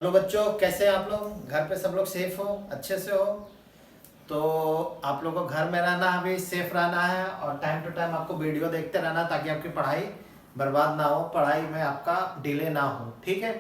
Hello बच्चों, कैसे हैं आप लोग? घर पे सब लोग सेफ हो, अच्छे से हो? तो आप लोगों को घर में रहना है, अभी सेफ रहना है और टाइम टू टाइम आपको वीडियो देखते रहना ताकि आपकी पढ़ाई बर्बाद ना हो, पढ़ाई में आपका डिले ना हो। ठीक है,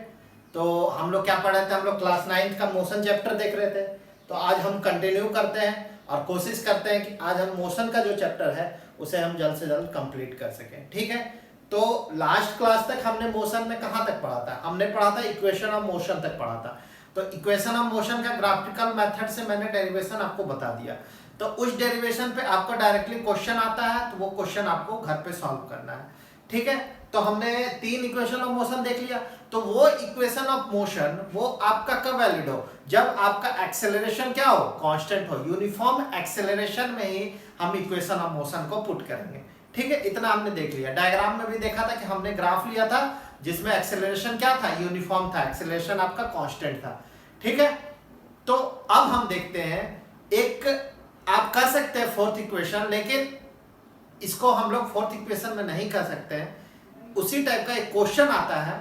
तो हम लोग क्या पढ़ रहे थे? हम लोग क्लास 9 का मोशन चैप्टर देख रहे थे। तो आज हम कंटिन्यू करते हैं और कोशिश करते हैं कि आज हम मोशन का जो चैप्टर है उसे हम जल्द से जल्द कंप्लीट कर सकें। ठीक है, तो लास्ट क्लास तक हमने मोशन में कहाँ तक पढ़ा था? हमने पढ़ा था इक्वेशन ऑफ मोशन तक पढ़ा था। तो इक्वेशन ऑफ मोशन का ग्राफिकल मेथड से मैंने डेरिवेशन आपको बता दिया। तो उस डेरिवेशन पे आपको डायरेक्टली क्वेश्चन आता है, तो वो क्वेश्चन आपको घर पे सॉल्व करना है। ठीक है, तो हमने 3 इक्वेशन ऑफ मोशन देख लिया। तो वो इक्वेशन ऑफ मोशन वो आपका कब वैलिड हो? जब आपका एक्सेलरेशन क्या हो? कांस्टेंट हो। यूनिफॉर्म एक्सेलरेशन में ही हम इक्वेशन ऑफ मोशन को पुट करेंगे। ठीक है, इतना हमने देख लिया। डायग्राम में भी देखा था कि हमने ग्राफ लिया था जिसमें एक्सेलरेशन क्या था? यूनिफॉर्म था, एक्सेलरेशन आपका कांस्टेंट था। ठीक है, तो अब हम देखते हैं, एक आप कर सकते हैं फोर्थ इक्वेशन, लेकिन इसको हम लोग फोर्थ इक्वेशन में नहीं कर सकते हैं। उसी टाइप का एक क्वेश्चन आता है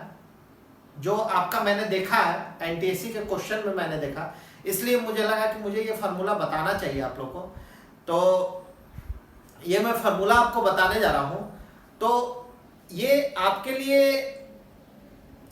जो आपका मैंने देखा है एनटीएससी के क्वेश्चन में मैंने देखा, इसलिए मुझे लगा कि मुझे ये फार्मूला बताना चाहिए आप लोग को। तो ये मैं फार्मूला आपको बताने जा रहा हूं। तो ये आपके लिए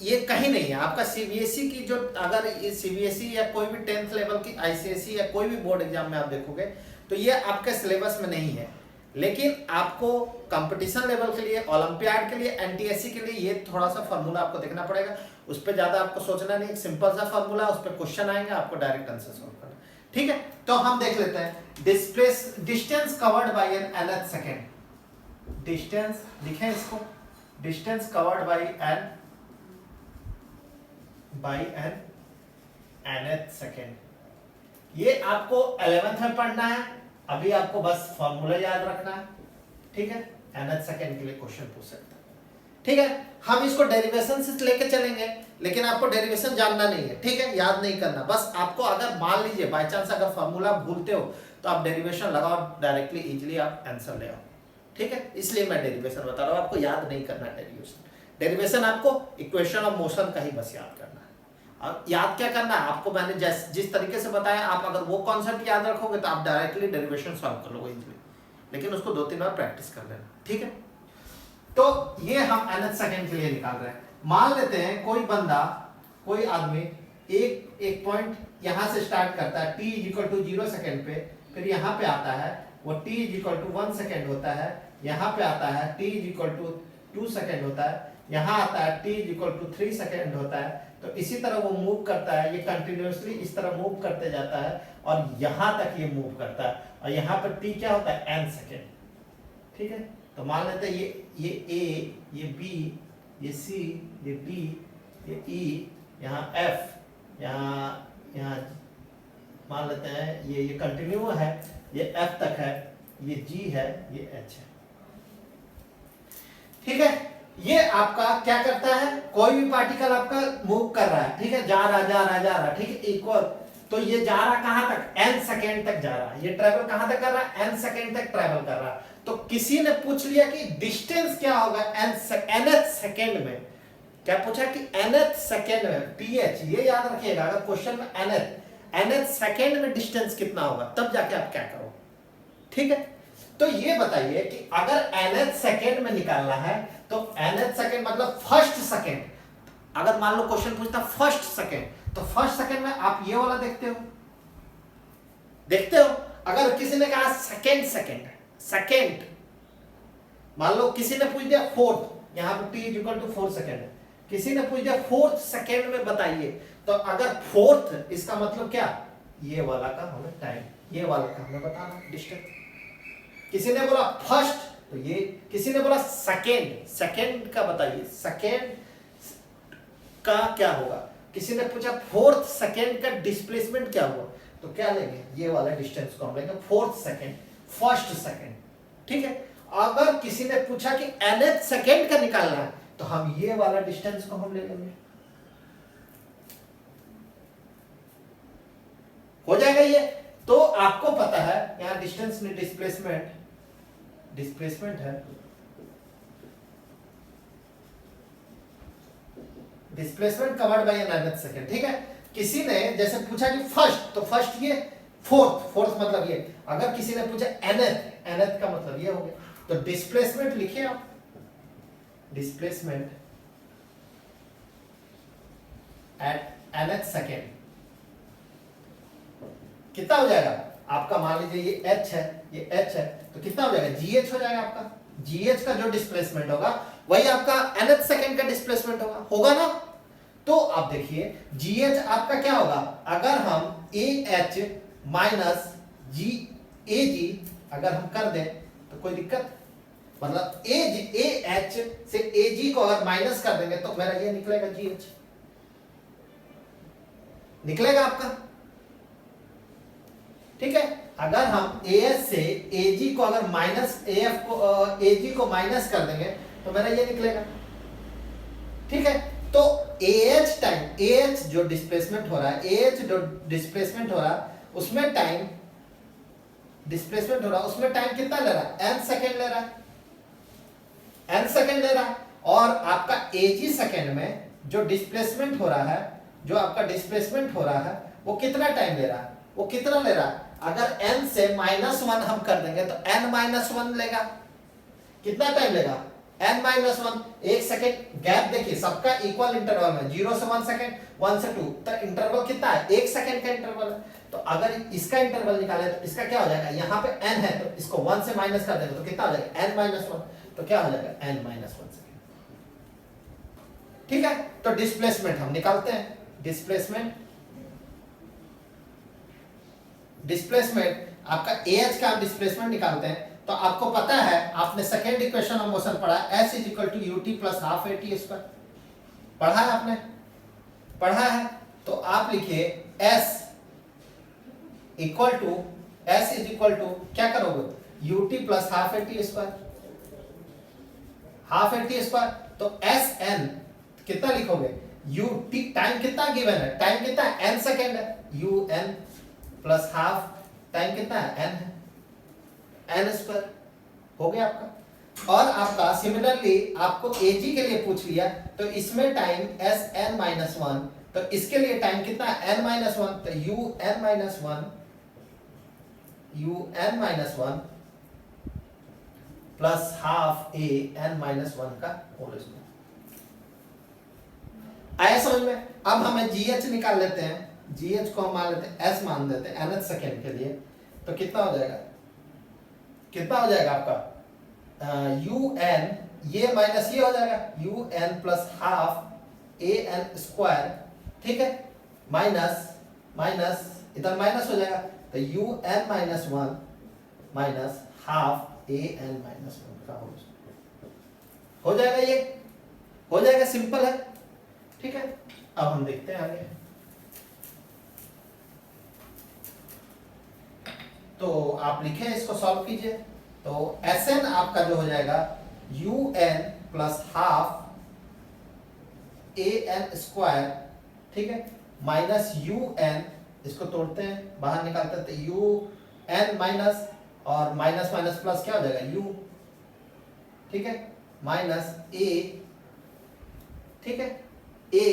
ये कहीं नहीं है। आपका सीबीएसई की जो, अगर ये सीबीएसई या कोई भी 10th लेवल की आईसीएसई या कोई भी बोर्ड एग्जाम में आप देखोगे तो ये आपके सिलेबस में नहीं है। लेकिन आपको कंपटीशन लेवल के लिए, ओलंपियाड के लिए, एनटीएससी के लिए ये थोड़ा सा फार्मूला आपको देखना पड़ेगा। उस पर ज्यादा आपको सोचना नहीं, एक सिंपल सा फार्मूला, उस पर क्वेश्चन आएंगे, आपको डायरेक्ट आंसर सॉल्व करना। ठीक है, तो हम देख लेते हैं। Distance covered by in nth second. Distance लिखें इसको, distance covered by in nth second. ये आपको 11th में पढ़ना है। अभी आपको बस फॉर्मूला याद रखना है। ठीक है, nth सेकेंड के लिए क्वेश्चन पूछ सकते हैं। ठीक है, हम इसको डेरिवेशन से लेके चलेंगे, लेकिन आपको डेरिवेशन जानना नहीं है। ठीक है, याद नहीं करना। बस आपको अगर मान लीजिए बाय चांस अगर फॉर्मूला भूलते हो तो आप डेरिवेशन लगाओ, डायरेक्टली इजीली आप आंसर ले आओ। ठीक है, इसलिए मैं डेरिवेशन बता रहा हूं, आपको याद नहीं करना डेरिवेशन। डेरिवेशन आपको इक्वेशन ऑफ मोशन का ही बस याद करना है। और याद क्या करना है आपको, मैंने जिस तरीके से बताया, आप अगर वो कॉन्सेप्ट याद रखोगे तो आप डायरेक्टली डेरिवेशन सॉल्व कर लोगे इजीली, लेकिन उसको 2-3 बार प्रैक्टिस कर लेना। ठीक है, तो ये हम nth सेकेंड के लिए निकाल रहे हैं। मान लेते हैं कोई बंदा, कोई आदमी एक पॉइंट यहां से स्टार्ट करता है t = 0 सेकेंड पे, फिर यहां पे आता है, वो t = 1 सेकेंड होता है, यहां पे आता है t = 2 सेकेंड होता है, यहां आता है t = 3 सेकेंड होता है। तो इसी तरह वो मूव करता है, ये कंटिन्यूअसली इस तरह मूव करते जाता है और यहां तक ये मूव करता है, और यहां पर t क्या होता है? n second. ठीक है, तो मान लेते हैं ये A, ये B, ये C, ये D, ये E, यहाँ F, यहाँ मान लेते हैं ये कंटिन्यू है, ये F तक है, ये G है, ये H है। ठीक है, ये आपका क्या करता है? कोई भी पार्टिकल आपका मूव कर रहा है, ठीक है, जा रहा। ठीक है, इक्वल, तो ये जा रहा कहां तक? n सेकेंड तक जा रहा है। ये ट्रेवल कहां तक कर रहा है? n सेकेंड तक ट्रेवल कर रहा है। तो किसी ने पूछ लिया कि डिस्टेंस क्या होगा nth सेकेंड में। क्या पूछा कि nth सेकेंड में, ph, ये याद रखिएगा अगर क्वेश्चन में nth सेकेंड में डिस्टेंस कितना होगा, तब जाके आप क्या करो। ठीक है, तो ये बताइए कि अगर nth सेकेंड में निकालना है तो nth सेकेंड मतलब फर्स्ट सेकेंड। अगर मान लो क्वेश्चन पूछता फर्स्ट सेकेंड, तो फर्स्ट सेकेंड में आप ये वाला देखते हो। अगर किसी ने कहा सेकेंड, मान लो किसी ने पूछ दिया फोर्थ, यहां पर t = 4 सेकेंड है, किसी ने पूछ दिया फोर्थ सेकेंड में बताइए, तो अगर फोर्थ इसका मतलब क्या? ये वाला का हमें टाइम, ये वाला का हमें बताना डिस्टेंस। किसी ने बोला फर्स्ट, तो ये, किसी ने बोला सेकेंड का बताइए, सेकेंड का क्या होगा। किसी ने पूछा फोर्थ सेकेंड का डिस्प्लेसमेंट क्या हुआ, तो क्या लेंगे? ये वाला डिस्टेंस को हम लेंगे फोर्थ सेकेंड, फर्स्ट सेकेंड। ठीक है, अगर किसी ने पूछा कि nth सेकेंड का निकालना है, तो हम ये वाला डिस्टेंस को हम ले लेंगे। हो जाएगा ये। तो आपको पता है यहां डिस्टेंस में डिस्प्लेसमेंट है, displacement covered by in nth second, ठीक है। किसी ने जैसे पूछा कि फर्स्ट, तो फर्स्ट ये, फोर्थ मतलब ये। अगर किसी ने पूछा nth का मतलब ये हो गया। तो डिस्प्लेसमेंट लिखिए आप, डिस्प्लेसमेंट एट nth सेकेंड कितना हो जाएगा आपका, मान लीजिए ये h है, ये h है, तो कितना हो जाएगा, gh हो जाएगा आपका। gh का जो डिस्प्लेसमेंट होगा वही आपका nth सेकेंड का डिस्प्लेसमेंट होगा ना। तो आप देखिए gh आपका क्या होगा, अगर हम ah माइनस ag अगर हम कर दें तो कोई दिक्कत, मतलब ah से ag को अगर माइनस कर देंगे तो मेरा ये निकलेगा gh, निकलेगा आपका, ठीक है। अगर हम AS से AG को अगर माइनस AF को AG को माइनस कर देंगे तो मेरा ये निकलेगा, ठीक है। तो AH टाइम, AH जो डिस्प्लेसमेंट हो रहा है, AH जो डिस्प्लेसमेंट हो रहा है उसमें टाइम, डिस्प्लेसमेंट हो रहा है उसमें टाइम कितना ले रहा है, n सेकेंड ले रहा है, n सेकेंड ले रहा है। और आपका AG सेकेंड में जो डिस्प्लेसमेंट हो रहा है, जो आपका डिस्प्लेसमेंट हो रहा है वो कितना टाइम ले रहा है, वो कितना ले रहा है, अगर n से -1 हम कर देंगे तो n-1 लेगा, कितना टाइम लेगा, n-1, 1 सेकेंड गैप देखिए सबका इक्वल इंटरवल में, 0 से 1 सेकेंड, 1 से 2, तो इंटरवल कितना है, 1 सेकेंड का इंटरवल है। तो अगर इसका इंटरवल निकाले तो इसका क्या हो जाएगा, यहाँ पे n है तो इसको 1 से माइनस कर देंगे तो कितना हो जाएगा, n-1, तो क्या हो जाएगा, n-1 सेकेंड, ठीक है। तो डिस्प्लेसमेंट हम निकालते हैं, डिस्प्लेसमेंट आपका AH का आप डिस्प्लेसमेंट निकालते हैं तो आपको पता है, आपने सेकेंड इक्वेशन ऑफ मोशन पढ़ा है, S is equal to ut plus half AT square, पढ़ा है आपने, पढ़ा है। तो आप लिखिए S इज इक्वल टू क्या करोगे, ut plus half AT square, half AT square. तो SN कितना लिखोगे, ut टाइम कितना गिवन है, टाइम कितना है, n सेकेंड है, un प्लस हाफ टाइम कितना है, n है, n स्क्वायर हो गया आपका। और आपका सिमिलरली आपको AG के लिए पूछ लिया तो इसमें टाइम Sn-1, तो इसके लिए टाइम कितना है, n-1, तो un-1 प्लस हाफ an-1 का होल स्क्वायर। आया समझ में। अब हमें GH निकाल लेते हैं, GH को हम मान लेते हैं S मान देते हैं nth सेकेंड के लिए, तो कितना हो जाएगा, कितना हो जाएगा आपका UN, ये माइनस ये हो जाएगा, UN plus half AN square, ठीक है, माइनस इधर माइनस हो जाएगा तो UN-1 माइनस हाफ AN-1 का हो जाएगा, ये हो जाएगा, सिंपल है, ठीक है। अब हम देखते हैं आगे। तो आप लिखे इसको सॉल्व कीजिए, तो Sn आपका जो हो जाएगा UN plus half AN square, ठीक है, माइनस UN, इसको तोड़ते हैं बाहर निकालते हैं तो UN माइनस और माइनस माइनस प्लस क्या हो जाएगा U, ठीक है, माइनस A, ठीक है, A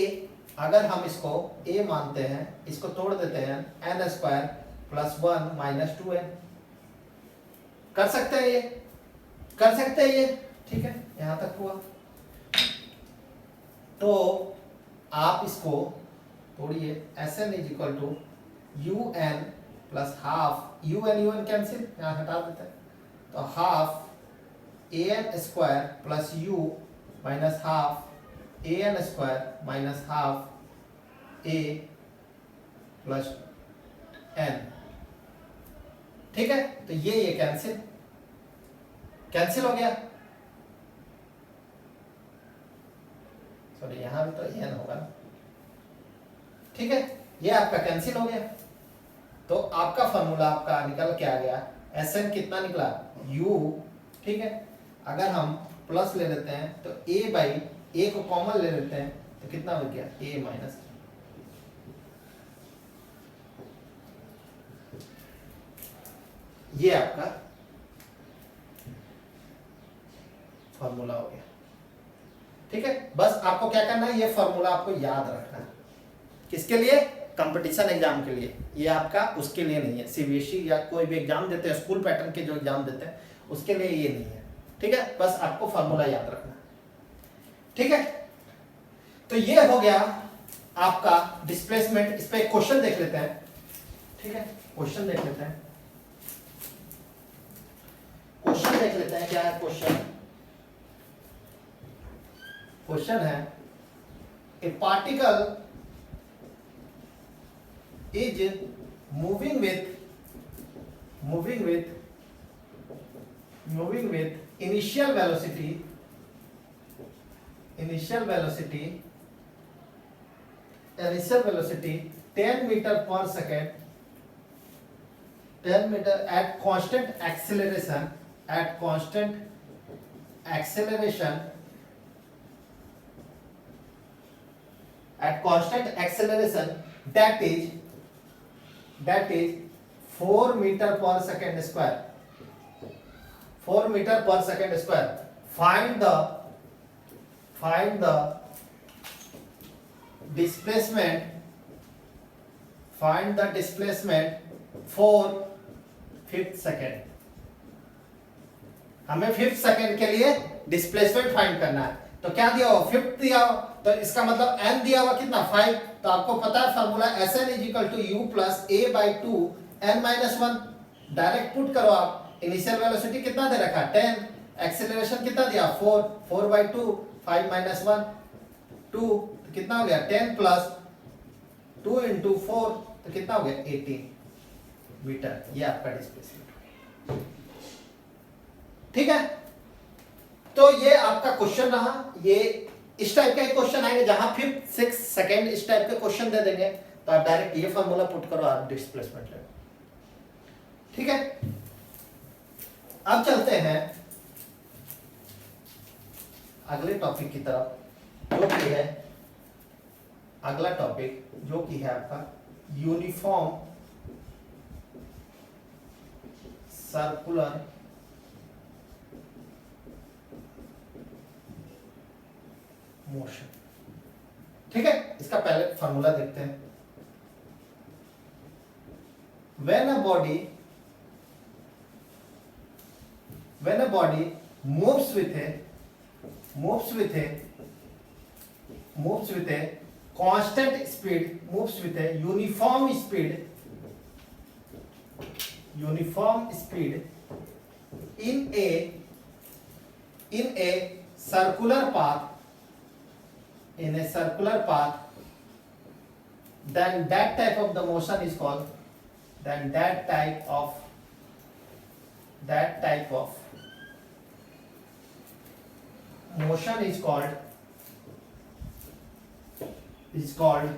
अगर हम इसको A मानते हैं, इसको तोड़ देते हैं n square plus 1 minus 2n, कर सकते हैं ये, कर सकते हैं ये, ठीक है, यहां तक हुआ। तो आप इसको तोड़िए, Sn is equal to UN plus half, UN cancel, यहां हटा देते हैं, तो half AN square plus U minus half AN square minus half A plus N, ठीक है। तो ये कैंसिल हो गया, सॉरी यहां भी तो n होगा ना, ठीक है, ये आपका कैंसिल हो गया। तो आपका फॉर्मूला आपका निकल के आ गया, Sn कितना निकला U, ठीक है। अगर हम प्लस ले लेते हैं तो A को कॉमन ले लेते हैं तो कितना हो गया, A माइनस, ये आपका फॉर्मूला हो गया। ठीक है, बस आपको क्या करना है, ये फॉर्मूला आपको याद रखना है। किसके लिए? कंपटीशन एग्जाम के लिए। ये आपका उसके लिए नहीं है, सीबीएसई या कोई भी एग्जाम देते हैं, स्कूल पैटर्न के जो एग्जाम देते हैं उसके लिए ये नहीं है। ठीक है, बस आपको फॉर्मूला याद रखना है। ठीक है, तो ये हो गया आपका डिस्प्लेसमेंट। इस पे क्वेश्चन देख लेते हैं। ठीक है, क्वेश्चन देख लेते हैं। क्वेश्चन देख लेते हैं, क्या है क्वेश्चन? क्वेश्चन है ए particle is moving with initial velocity 10 meter per second, 10 meter at constant acceleration that is 4 meter per second square. 4 meter per second square. Find the displacement for fifth second. हमें fifth second के लिए displacement find करना है। तो क्या दिया हुआ? Fifth दिया हुआ, तो इसका मतलब n दिया हुआ कितना? 5। तो आपको पता है formula Sn equal to u plus a by 2 n minus 1। Direct put करो आप। इनिशियल वेलोसिटी कितना दे रखा? 10। एक्सेलरेशन कितना दिया? 4। 4 बाई 2 5 माइनस 1 2, तो कितना हो गया? 10 प्लस 2 इंटू 4, तो कितना हो गया? 18 मीटर। ये आपका डिस्प्लेसमेंट। ठीक है, तो ये आपका क्वेश्चन रहा। ये इस टाइप का क्वेश्चन आएंगे जहां फिफ्थ सिक्स सेकेंड इस टाइप के क्वेश्चन दे देंगे, तो आप डायरेक्ट ये फॉर्मूला पुट करो, आप डिस्प्लेसमेंट ले। ठीक है, अब चलते हैं अगले टॉपिक की तरफ, जो कि है अगला टॉपिक, जो कि है आपका यूनिफॉर्म सर्कुलर मोशन। ठीक है, इसका पहले फॉर्मूला देखते हैं। when a body moves with a constant speed, moves with a uniform speed in a circular path, then that type of the motion is called, motion is called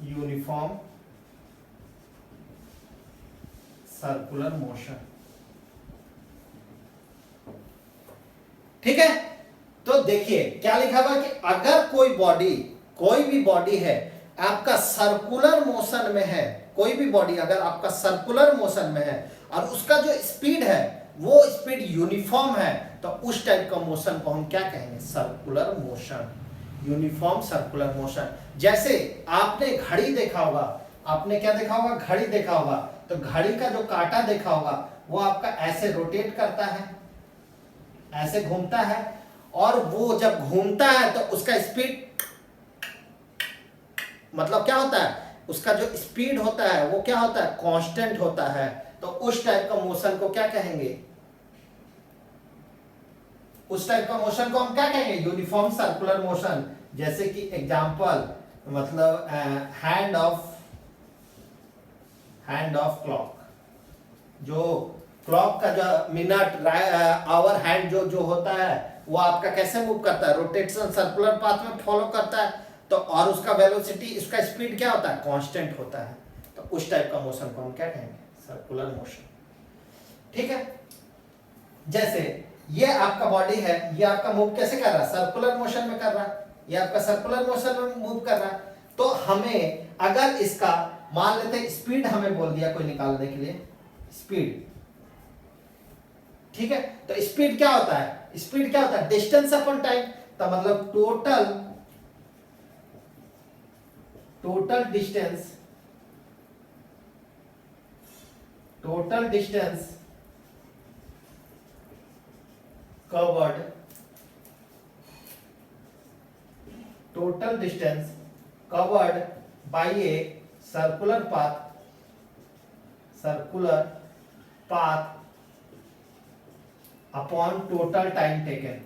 uniform circular motion। ठीक है, तो देखिए क्या लिखा हुआ कि अगर कोई भी बॉडी है आपका सर्कुलर मोशन में है, कोई भी बॉडी अगर आपका सर्कुलर मोशन में है और उसका जो स्पीड है वो स्पीड यूनिफॉर्म है, तो उस टाइप का मोशन को हम क्या कहेंगे? Circular motion, uniform circular motion. जैसे आपने घड़ी देखा होगा, आपने क्या देखा होगा? घड़ी देखा होगा। तो घड़ी का जो कांटा देखा होगा वो आपका ऐसे रोटेट करता है, ऐसे घूमता है, और वो जब घूमता है तो उसका स्पीड मतलब क्या होता है? उसका जो स्पीड होता है वो क्या होता है? कांस्टेंट होता है। तो उस टाइप का मोशन को क्या कहेंगे? उस टाइप का मोशन को हम क्या कहेंगे? Uniform circular motion. जैसे कि एग्जांपल मतलब हैंड ऑफ क्लॉक, जो क्लॉक का जो मिनट आवर हैंड जो होता है वो आपका कैसे मूव करता है? रोटेशन सर्कुलर पाथ में फॉलो करता है। तो और उसका वेलोसिटी, उसका स्पीड क्या होता है? कांस्टेंट होता है। तो उस टाइप का मोशन को हम क्या कहेंगे? Circular motion. ठीक है, जैसे ये आपका बॉडी है, ये आपका मूव कैसे कर रहा है? सर्कुलर मोशन में कर रहा है। ये आपका सर्कुलर मोशन में मूव कर रहा है। तो हमें अगर इसका मान लेते हैं स्पीड हमें बोल दिया कोई निकालने के लिए, स्पीड। ठीक है, तो स्पीड क्या होता है, स्पीड क्या होता है, डिस्टेंस अपॉन टाइम। तो मतलब total distance covered, by a circular path upon total time taken,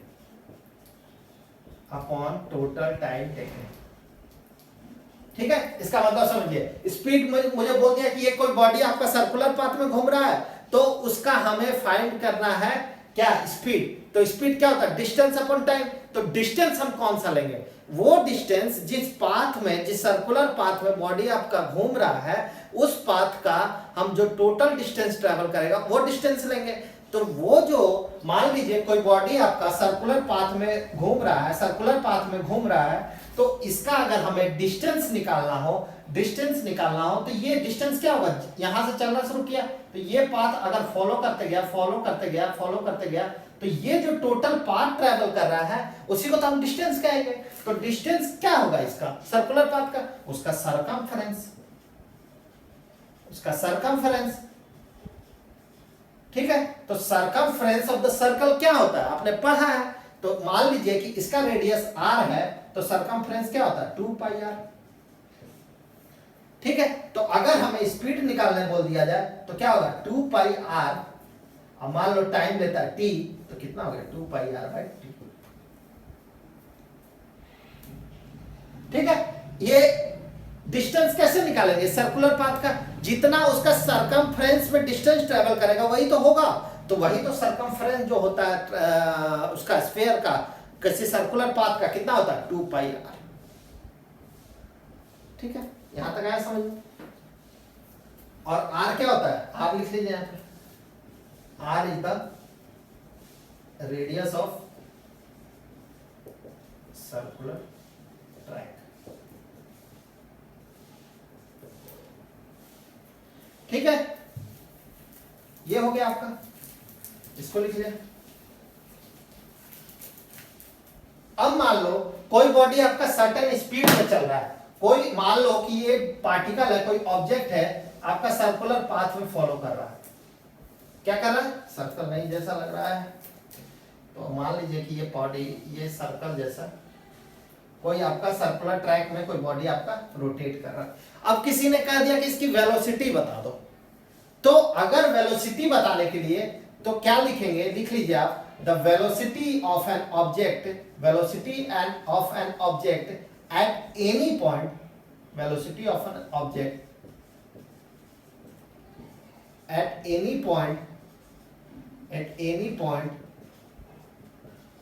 ठीक है। इसका मतलब समझिए, स्पीड मुझे बोल दिया कि ये कोई बॉडी आपका सर्कुलर पाथ में घूम रहा है, तो उसका हमें फाइंड करना है क्या, स्पीड। तो स्पीड क्या होता है, डिस्टेंस अपॉन टाइम। तो डिस्टेंस हम कौन सा लेंगे, वो डिस्टेंस जिस पाथ में, जिस सर्कुलर पाथ में बॉडी आपका घूम रहा है, उस पाथ का हम जो टोटल डिस्टेंस ट्रेवल करेगा वो डिस्टेंस लेंगे। तो वो जो मान लीजिए कोई बॉडी आपका सर्कुलर पाथ में घूम रहा है, तो इसका अगर हमें डिस्टेंस निकालना हो, तो ये डिस्टेंस क्या होगा, यहां से चलना शुरू किया तो ये पाथ अगर फॉलो करते गया, तो ये जो टोटल पाथ ट्रैवल कर रहा है उसी को तो हम डिस्टेंस कहेंगे। तो डिस्टेंस क्या होगा इसका, सर्कुलर पाथ का, उसका सरकमफेरेंस, ठीक है। तो सरकमफेरेंस ऑफ द सर्कल क्या होता है, आपने पढ़ा है। तो मान लीजिए कि इसका रेडियस r है, तो सरकमफेरेंस क्या होता है, 2 पाई r, ठीक है। तो अगर हमें स्पीड निकालने बोल दिया जाए तो क्या होगा, 2 पाई r, अब मान लो टाइम लेता है t, तो कितना हो गया, 2 पाई r बाई t, ठीक है। ये डिस्टेंस कैसे निकालेंगे, सर्कुलर पाथ का, जितना उसका सरकमफ्रेंस में डिस्टेंस ट्रेवल करेगा वही तो होगा। तो वही तो सरकमफ्रेंस जो होता है उसका स्फीयर का, किसी सर्कुलर पाथ का कितना होता है, 2 पाई r, ठीक है। यहां तक आया समझ में। और r क्या होता है, r लिख लीजिए यहां पर, r is the radius of circular track, ठीक है। ये हो गया आपका, इसको लिख लिया। अब मान लो कोई बॉडी आपका सर्टेन स्पीड में चल रहा है, कोई मान लो कि ये पार्टिकल है, कोई ऑब्जेक्ट है आपका सर्कुलर पाथ में फॉलो कर रहा है, क्या कर रहा है, सर्कल नहीं जैसा लग रहा है, तो मान लीजिए कि ये बॉडी, ये सर्कल जैसा कोई आपका सर्कुलर ट्रैक में कोई बॉडी आपका रोटेट कर रहा है। अब किसी ने कह दिया कि इसकी वेलोसिटी बता दो, तो अगर वेलोसिटी बताने के लिए तो क्या लिखेंगे, लिख लीजिए आप, the velocity of an object at any point, velocity of an object at any point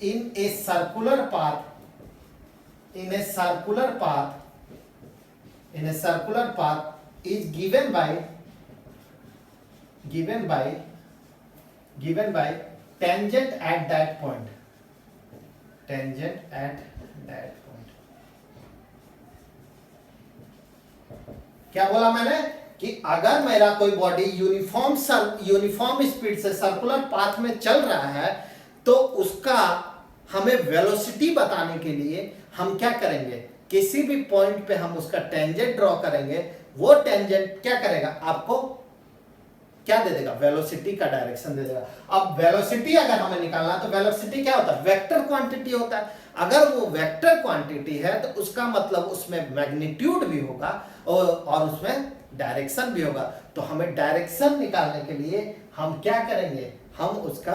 in a circular path is given by tangent at that point, क्या बोला मैंने कि अगर मेरा कोई बॉडी यूनिफॉर्म स्पीड से सर्कुलर पाथ में चल रहा है, तो उसका हमें वेलोसिटी बताने के लिए हम क्या करेंगे, किसी भी पॉइंट पे हम उसका टेंजेंट ड्रॉ करेंगे, वो टेंजेंट क्या करेगा, आपको क्या दे देगा, वेलोसिटी का डायरेक्शन दे देगा। अब वेलोसिटी अगर हमें निकालना, तो वेलोसिटी क्या होता है, वेक्टर क्वांटिटी होता है। अगर वो वेक्टर क्वांटिटी है तो उसका मतलब उसमें मैग्नीट्यूड भी होगा और उसमें डायरेक्शन भी होगा। तो हमें डायरेक्शन निकालने के लिए हम क्या करेंगे, हम उसका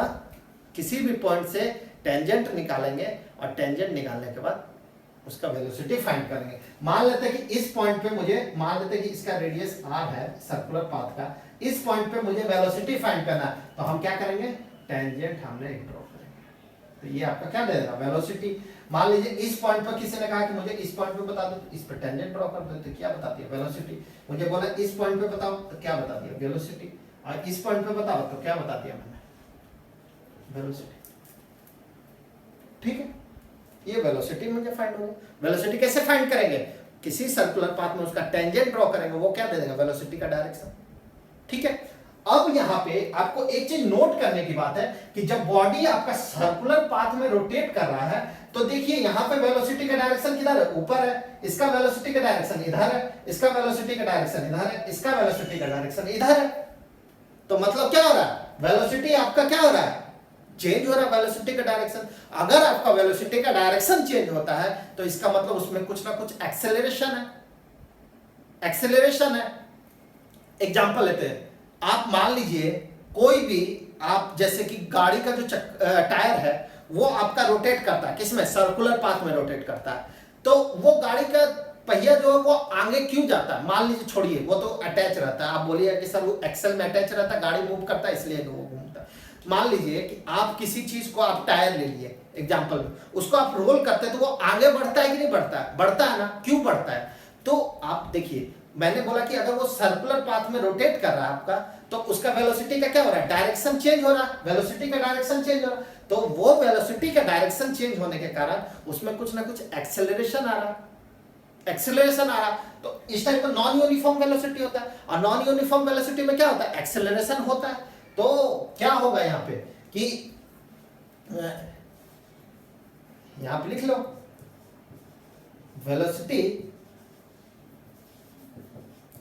किसी भी पॉइंट से टेंजेंट निकालेंगे और टेंजेंट निकालने के बाद उसका वेलोसिटी फाइंड करेंगे। मान लेते हैं कि इस पॉइंट पे मुझे, मान लेते हैं कि इसका रेडियस r है सर्कुलर पाथ का, इस पॉइंट पे मुझे वेलोसिटी फाइंड करना है, तो हम क्या करेंगे, टेंजेंट हमने ड्रॉ करेंगे, तो ये आपका क्या दे देगा, वेलोसिटी। मान लीजिए इस पॉइंट पर किसी ने कहा कि मुझे इस पॉइंट पे बता दो, इस पे टेंजेंट ड्रॉ कर दो, तो क्या बताती है, वेलोसिटी। मुझे बोला इस पॉइंट पे बताओ, तो क्या बताती है, वेलोसिटी। और इस पॉइंट पे बताओ तो क्या बताती है, मैंने वेलोसिटी, ठीक है। ये वेलोसिटी मुझे फाइंड होगा। वेलोसिटी कैसे फाइंड करेंगे, किसी सर्कुलर पाथ में उसका टेंजेंट ड्रॉ करेंगे, वो क्या दे देगा, वेलोसिटी का डायरेक्शन, ठीक है। अब यहां पे आपको एक चीज नोट करने की बात है कि जब बॉडी आपका सर्कुलर पाथ में रोटेट कर रहा है तो देखिए यहां पे वेलोसिटी का डायरेक्शन किधर है, ऊपर है, इसका वेलोसिटी का डायरेक्शन इधर है, इसका वेलोसिटी का डायरेक्शन इधर है, इसका वेलोसिटी का डायरेक्शन इधर है। तो मतलब क्या हो रहा है, वेलोसिटी आपका क्या हो रहा है, चेंज हो रहा है वेलोसिटी का डायरेक्शन। अगर आपका वेलोसिटी का डायरेक्शन चेंज होता है तो इसका मतलब उसमें कुछ ना कुछ एक्सेलरेशन है, एक्सेलरेशन है। एग्जांपल लेते हैं, आप मान लीजिए कोई भी, आप जैसे कि गाड़ी का जो टायर है वो आपका रोटेट करता है, किसमें, सर्कुलर पाथ में रोटेट करता है। तो वो गाड़ी का पहिया जो है वो आगे क्यों जाता है, मान लीजिए, छोड़िए वो तो अटैच रहता है, आप बोलिए कि सर वो एक्सल में अटैच रहता है, गाड़ी मूव करता है इसलिए वो घूमता है। मान लीजिए कि आप किसी चीज को, आप टायर ले लिए एग्जांपल में, उसको आप रोल करते हैं तो वो आगे बढ़ता है कि नहीं बढ़ता है, बढ़ता है ना, क्यों बढ़ता है। तो आप देखिए, मैंने बोला कि अगर वो सर्कुलर पाथ में रोटेट कर रहा है आपका, तो उसका वेलोसिटी का क्या हो रहा है, डायरेक्शन चेंज हो रहा है, वेलोसिटी का डायरेक्शन चेंज हो रहा है। तो वो वेलोसिटी का डायरेक्शन चेंज होने के कारण उसमें कुछ ना कुछ एक्सेलरेशन आ रहा, एक्सेलरेशन आ रहा। तो इस टाइप का नॉन यूनिफॉर्म वेलोसिटी होता है, और नॉन यूनिफॉर्म वेलोसिटी में क्या होता है, एक्सेलरेशन होता है। तो क्या होगा यहां पे कि यहां पे लिख लो, velocity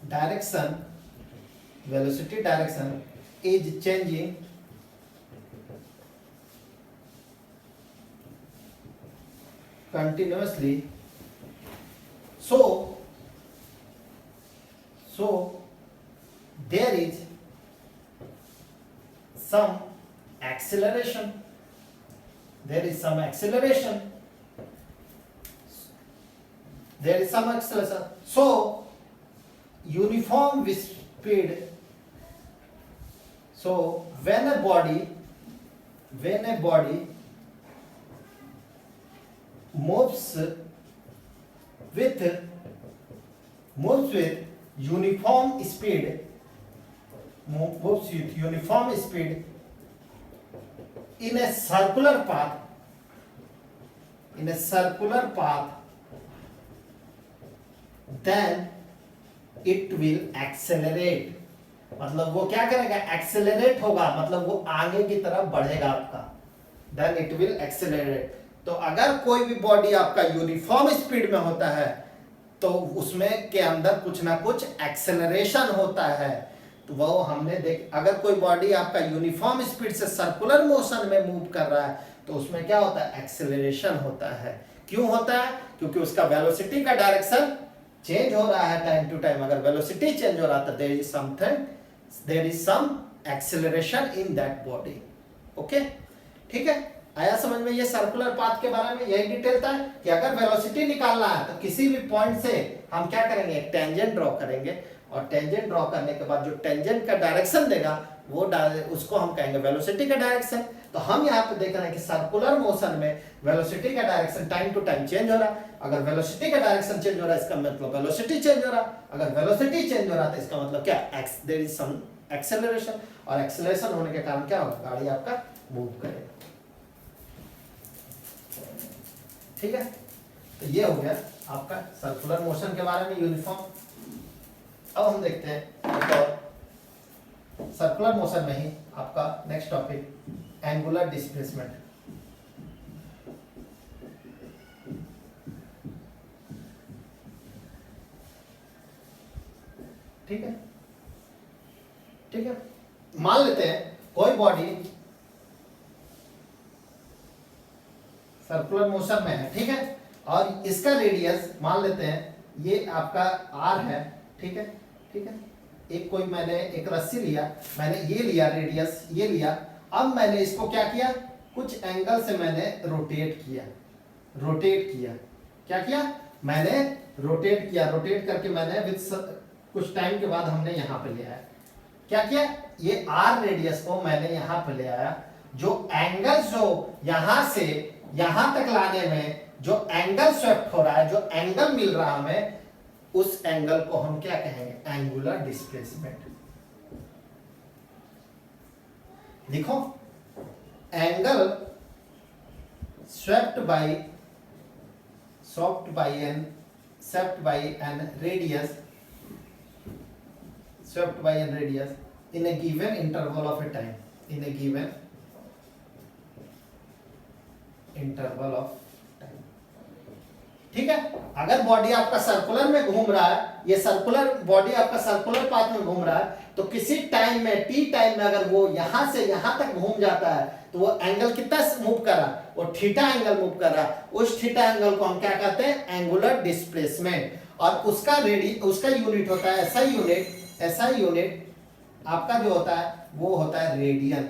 direction, velocity direction is changing continuously, so there is some acceleration, there is some acceleration, there is some acceleration. So uniform speed, so when a body moves with uniform speed, moves with uniform speed in a circular path, then it will accelerate. मतलब वो क्या करेगा, accelerate होगा, मतलब वो आगे की तरफ बढ़ेगा आपका, देन इट विल एक्सेलरेट। तो अगर कोई भी बॉडी आपका यूनिफॉर्म स्पीड में होता है तो उसमें के अंदर कुछ ना कुछ एक्सेलरेशन होता है। तो वो हमने देख, अगर कोई बॉडी आपका यूनिफॉर्म स्पीड से सर्कुलर मोशन में मूव कर रहा है तो उसमें क्या होता है, एक्सेलरेशन होता है। क्यों होता है, क्योंकि उसका वेलोसिटी का डायरेक्शन चेंज हो रहा है टाइम टू टाइम। अगर वेलोसिटी चेंज हो रहा है तो there is some acceleration in that body. Okay, ठीक है, आया समझ में। ये सर्कुलर पाथ के बारे में यही डिटेल था कि अगर वेलोसिटी निकालना है तो किसी भी पॉइंट से हम क्या करेंगे, एक टेंजेंट ड्रॉ करेंगे, और टेंजेंट ड्रॉ करने के बाद जो टेंजेंट का डायरेक्शन देगा वो उसको हम कहेंगे वेलोसिटी का डायरेक्शन। तो हम यहाँ पे देख रहे हैं कि सर्कुलर मोशन में वेलोसिटी का direction time to time change हो रहा है। अगर वेलोसिटी का डायरेक्शन चेंज हो रहा है इसका मतलब वेलोसिटी चेंज हो रहा है। अगर वेलोसिटी चेंज हो रहा है तो इसका मतलब क्या, देयर इज सम एक्सेलरेशन, और एक्सेलरेशन होने के कारण क्या होगा, गाड़ी आपका मूव करेगा। ठीक है, तो ये हो गया आपका सर्कुलर मोशन के बारे में, यूनिफॉर्म। अब हम देखते हैं एक और सर्कुलर मोशन में ही आपका नेक्स्ट टॉपिक, एंगुलर डिस्प्लेसमेंट। ठीक है, ठीक है, मान लेते हैं कोई बॉडी सर्कुलर मोशन में है, ठीक है, और इसका रेडियस मान लेते हैं ये आपका r है, ठीक है, ठीक है। एक कोई मैंने एक रस्सी लिया, मैंने ये लिया रेडियस, ये लिया। अब मैंने इसको क्या किया, कुछ एंगल से मैंने रोटेट किया, क्या किया, मैंने रोटेट किया, रोटेट करके मैंने कुछ टाइम के बाद हमने यहाँ पे ले आया, क्या किया, ये r रेडियस को मैंने यहाँ पे ले आया। जो एंगल जो यहाँ से यहाँ तक लाने में जो एंगल स्वेप्ट हो रहा है, जो एंगल मिल रहा है हमें, उस एंगल को हम क्या कहेंगे, एंगुलर डिस्प्लेसमेंट। देखो, angle swept by an radius, in a given interval of a time, in a given interval of time। ठीक है, अगर बॉडी आपका सर्कुलर में घूम रहा है, ये सर्कुलर बॉडी आपका सर्कुलर पाथ में घूम रहा है, तो किसी टाइम में टी टाइम में अगर वो यहां से यहां तक घूम जाता है तो वो एंगल कितना मूव कर रहा है, वो थीटा एंगल मूव कर रहा है। उस थीटा एंगल को हम क्या कहते हैं, एंगुलर डिस्प्लेसमेंट। और उसका उसका यूनिट होता है ऐसा यूनिट, ऐसा यूनिट आपका जो होता है वो होता है रेडियन,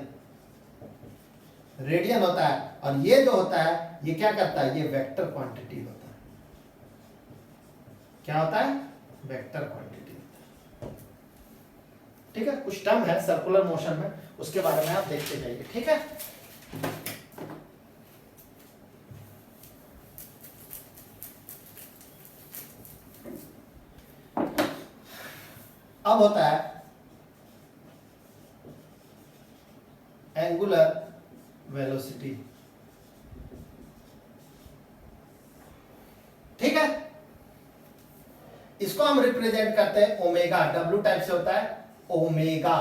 रेडियन होता है। और ये जो होता है ये क्या करता है, ये वेक्टर क्वांटिटी होता है। क्या होता है, वेक्टर क्वांटिटी होता है। ठीक है, कुछ टर्म है सर्कुलर मोशन में, उसके बारे में आप देखते जाइए। ठीक है, अब होता है एंगुलर वेलोसिटी। ठीक है, इसको हम रिप्रेजेंट करते हैं ओमेगा, डब्ल्यू टाइप से होता है ओमेगा,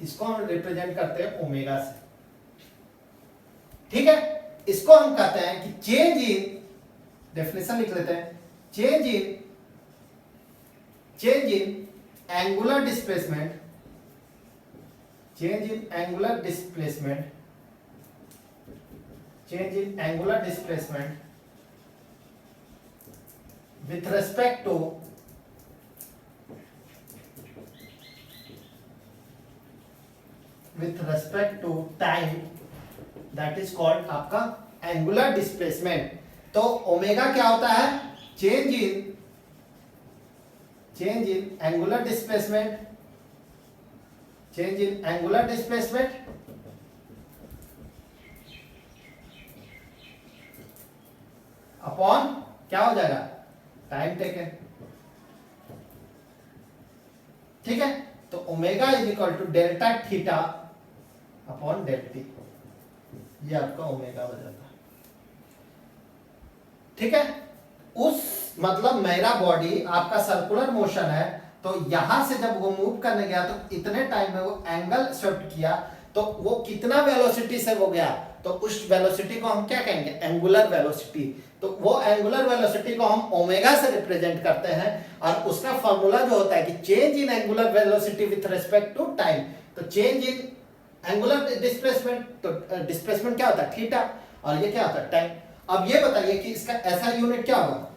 इसको हम रिप्रेजेंट करते हैं ओमेगा से। ठीक है, इसको हम कहते हैं कि चेंज इन, डेफिनेशन लिख लेते हैं, change in angular displacement, change in angular displacement, change in angular displacement with respect to time, that is called आपका एंगुलर डिस्प्लेसमेंट। तो ओमेगा क्या होता है, change in angular displacement, change in angular displacement upon क्या हो जाएगा, time taken. ठीक है, तो omega is equal to delta theta upon del t, ये आपका ओमेगा हो जाता है। ठीक है, उस मतलब मेरा बॉडी आपका सर्कुलर मोशन है, तो यहां से जब वो मूव करने गया तो इतने टाइम में वो एंगल शिफ्ट किया, तो वो कितना वेलोसिटी से वो गया, तो उस वेलोसिटी को हम क्या कहेंगे, एंगुलर वेलोसिटी। तो वो एंगुलर वेलोसिटी को हम ओमेगा से रिप्रेजेंट करते हैं, और उसका फॉर्मूला जो होता है कि change in angular velocity with respect to time. तो चेंज इन एंगुलर डिस्प्लेसमेंट, तो डिस्प्लेसमेंट क्या होता है, थीटा, और ये क्या होता है, टाइम। अब ये बताइए कि इसका ऐसा यूनिट क्या होगा,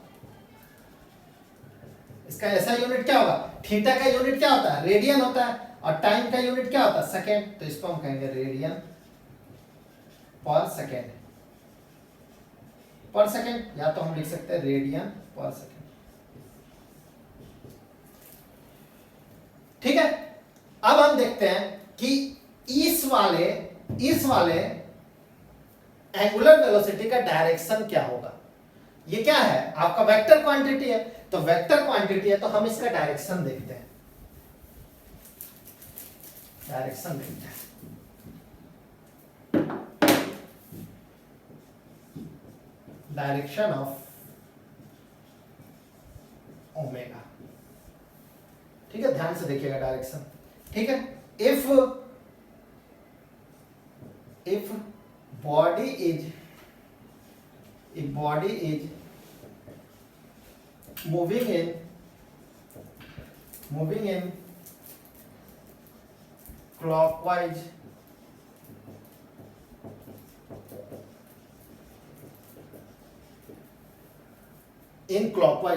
इसका ऐसा यूनिट क्या होगा, थीटा का यूनिट क्या होता है, रेडियन होता है, और टाइम का यूनिट क्या होता है, सेकेंड। तो इसको हम कहेंगे रेडियन पर सेकेंड, पर सेकेंड, या तो हम लिख सकते हैं रेडियन पर सेकेंड। ठीक है, अब हम देखते हैं कि इस वाले एंगुलर वेलोसिटी का डायरेक्शन क्या होगा। ये क्या है, आपका वेक्टर क्वांटिटी है, तो वेक्टर क्वांटिटी है तो हम इसका डायरेक्शन देखते हैं, डायरेक्शन देखते हैं। Direction of omega. ठीक है, ध्यान से देखिएगा डायरेक्शन। ठीक है, if body is moving in clockwise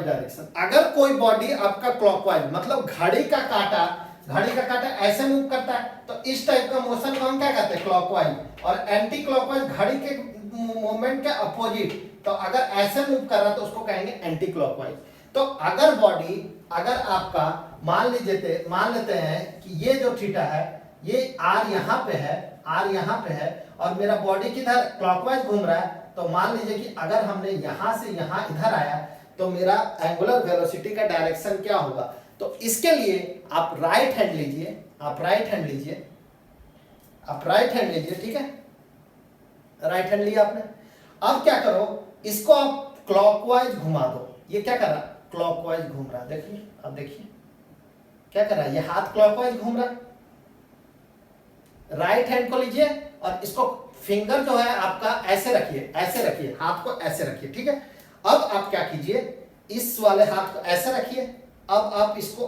direction, अगर कोई बॉडी आपका क्लॉकवाइज मतलब घड़ी का काटा ऐसे मूव करता है, तो इस टाइप का मोशन को हम क्या कहते हैं, क्लॉकवाइज। और एंटी क्लॉकवाइज घड़ी के मूवमेंट के अपोजिट, तो अगर ऐसे मूव कर रहा है तो उसको कहेंगे एंटी क्लॉकवाइज। तो अगर बॉडी, अगर आपका मान लेते हैं कि ये जो थीटा है, ये आर यहाँ पे है, और मेरा बॉडी किधर क्लॉकवाइज घूम रहा है, तो मान लीजिए कि अगर हमने यहां से यहां इधर आया, तो मेरा एंगुलर वेलोसिटी का डायरेक्शन क्या होगा। तो इसके लिए आप राइट हैंड लीजिए, ठीक है, राइट हैंड लिया आपने। अब क्या करो, इसको आप क्लॉकवाइज घुमा दो। ये क्या कर रहा है, क्लॉकवाइज घूम रहा है, देखिए, अब देखिए क्या कर रहा है, ये हाथ क्लॉकवाइज घूम रहा है, राइट हैंड को लीजिए और इसको फिंगर जो है आपका ऐसे रखिए, ऐसे रखिए, हाथ को ऐसे रखिए, ठीक है। अब आप क्या कीजिए, इस वाले हाथ को ऐसे रखिए, अब आप इसको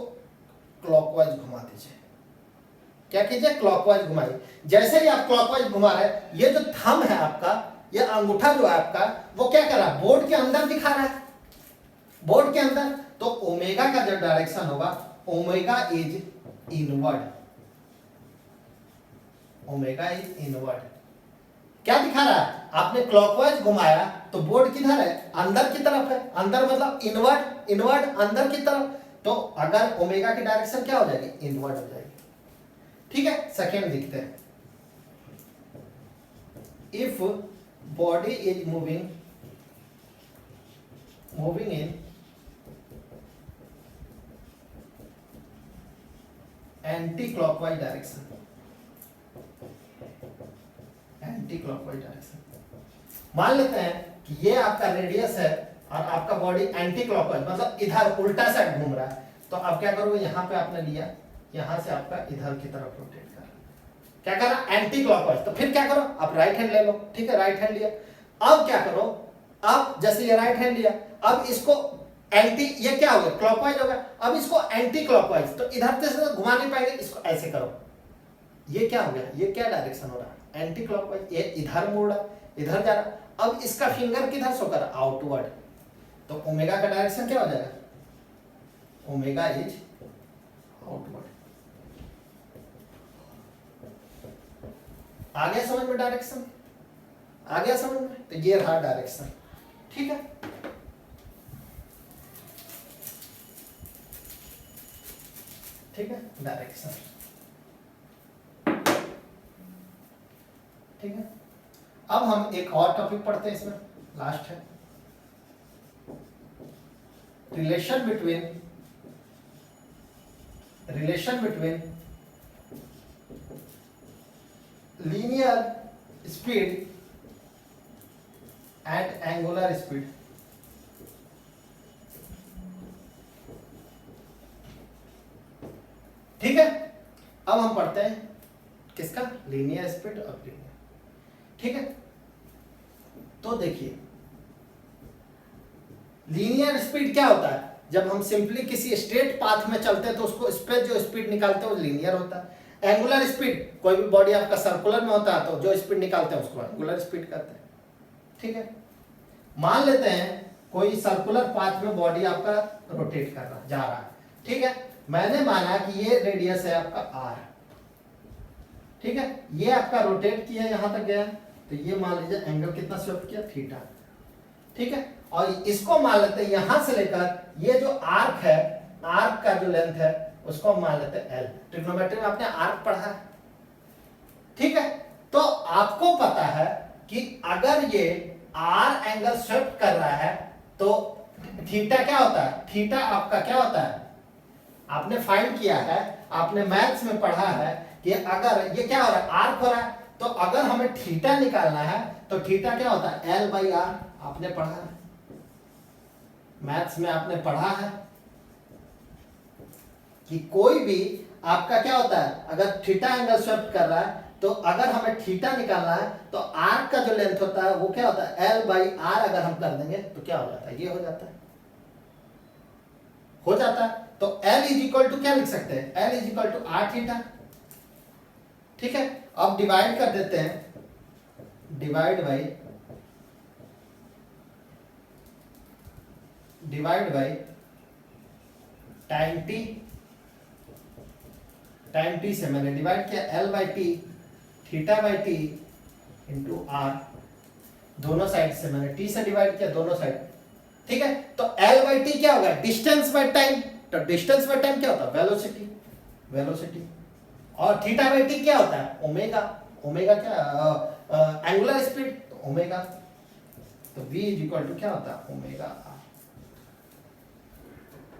क्लॉकवाइज घुमा दीजिए। क्या कीजिए, क्लॉकवाइज घुमाइए। जैसे ही आप क्लॉकवाइज घुमा रहे हैं, ये जो थंब है आपका, ये अंगूठा जो है आपका, वो क्या कर रहा है, बोर्ड के अंदर दिखा रहा है, बोर्ड के अंदर। तो ओमेगा का जो डायरेक्शन होगा, omega is inward, omega is inward. क्या दिखा रहा है, आपने क्लॉकवाइज घुमाया तो बोर्ड किधर है, अंदर की तरफ है, अंदर मतलब इनवर्ड, इनवर्ड अंदर की तरफ। तो अगर ओमेगा की डायरेक्शन क्या हो जाएगी, इनवर्ड हो जाएगी, ठीक है। सेकेंड लिखते हैं, if body is moving in anti clockwise direction, anti clockwise direction. मान लेते हैं कि ये आपका रेडियस है और आपका बॉडी एंटी क्लॉकवाइज मतलब इधर उल्टा साइड घूम रहा है। तो आप क्या करोगे, यहां पे आपने लिया, यहां से आपका इधर की तरफ रोटेट कर, क्या करा, एंटी क्लॉकवाइज। तो फिर क्या करो, आप राइट हैंड ले लो, ठीक है, राइट हैंड लिया। अब क्या करो, अब जैसे ये राइट हैंड लिया, अब इसको एंटी, ये क्या हो गया, क्लॉकवाइज हो गया। अब इसको एंटी क्लॉकवाइज, तो इधर से घुमा नहीं पाएंगे, इसको ऐसे करो, ये क्या हो गया, ये क्या डायरेक्शन हो रहा है, एंटी क्लॉकवाइज। ये इधर मुड़ रहा, इधर जा रहा। अब इसका फिंगर किधर शो कर रहा, आउटवर्ड। तो ओमेगा का डायरेक्शन क्या हो जाएगा, ओमेगा इज आउटवर्ड। आ गया समझ में डायरेक्शन, आ गया समझ में। तो ये रहा डायरेक्शन, ठीक है। ठीक है, डायरेक्शन, ठीक है। अब हम एक और टॉपिक पढ़ते हैं, इसमें लास्ट है, relation between linear speed and angular speed. ठीक है, अब हम पढ़ते हैं किसका, लीनियर स्पीड और लीनियर, ठीक है। तो देखिए, लीनियर स्पीड क्या होता है, जब हम सिंपली किसी स्ट्रेट पाथ में चलते हैं तो उसको इस पे जो स्पीड निकालते हैं वो लीनियर होता है। एंगुलर स्पीड, कोई भी बॉडी आपका सर्कुलर में होता है तो जो स्पीड निकालते हैं उसको एंगुलर स्पीड कहते हैं, ठीक है। मान लेते हैं कोई सर्कुलर पाथ में बॉडी आपका रोटेट कर रहा जा रहा है, ठीक है। मैंने माना कि ये रेडियस है आपका आर, ठीक है, ये आपका रोटेट किया यहां तक गया, तो ये मान लीजिए एंगल कितना स्वेप्ट किया, थीटा, ठीक है। और इसको मान लेते हैं यहां से लेकर ये जो आर्क है, आर्क का जो लेंथ है उसको हम मान लेते हैं एल। ट्रिग्नोमेट्री में आपने आर्क पढ़ा है, ठीक है। तो आपको पता है कि अगर ये आर एंगल स्वेप्ट कर रहा है तो थीटा क्या होता है, थीटा आपका क्या होता है, आपने फाइंड किया है, आपने मैथ्स में पढ़ा है कि अगर ये क्या हो रहा है, आर्क हो रहा है, तो अगर हमें थीटा निकालना है तो थीटा क्या होता है, एल बाई आर। आपने पढ़ा है, मैथ्स में आपने पढ़ा है कि कोई भी आपका क्या होता है, अगर थीटा एंगल स्वेप्ट कर रहा है तो अगर हमें थीटा निकालना है तो आर्क का जो लेंथ होता है वो क्या होता है, एल बाई आर। अगर हम कर देंगे तो क्या हो जाता है, ये हो जाता है, हो जाता है। तो L इज इक्वल टू क्या लिख सकते हैं, L is equal to r theta, ठीक है। अब डिवाइड कर देते हैं, डिवाइड बाई टाइम टी से मैंने डिवाइड किया, L by t, theta by t into r, दोनों साइड से मैंने टी से डिवाइड किया, दोनों साइड, ठीक है। तो L बाई टी क्या होगा, डिस्टेंस बाई टाइम। तो डिस्टेंस बाई टाइम क्या होता है, वेलोसिटी। और थीटा बाई टी क्या होता है, ओमेगा। ओमेगा क्या, एंगुलर स्पीड, तो ओमेगा। तो V इज इक्वल टू क्या होता है, ओमेगा आर।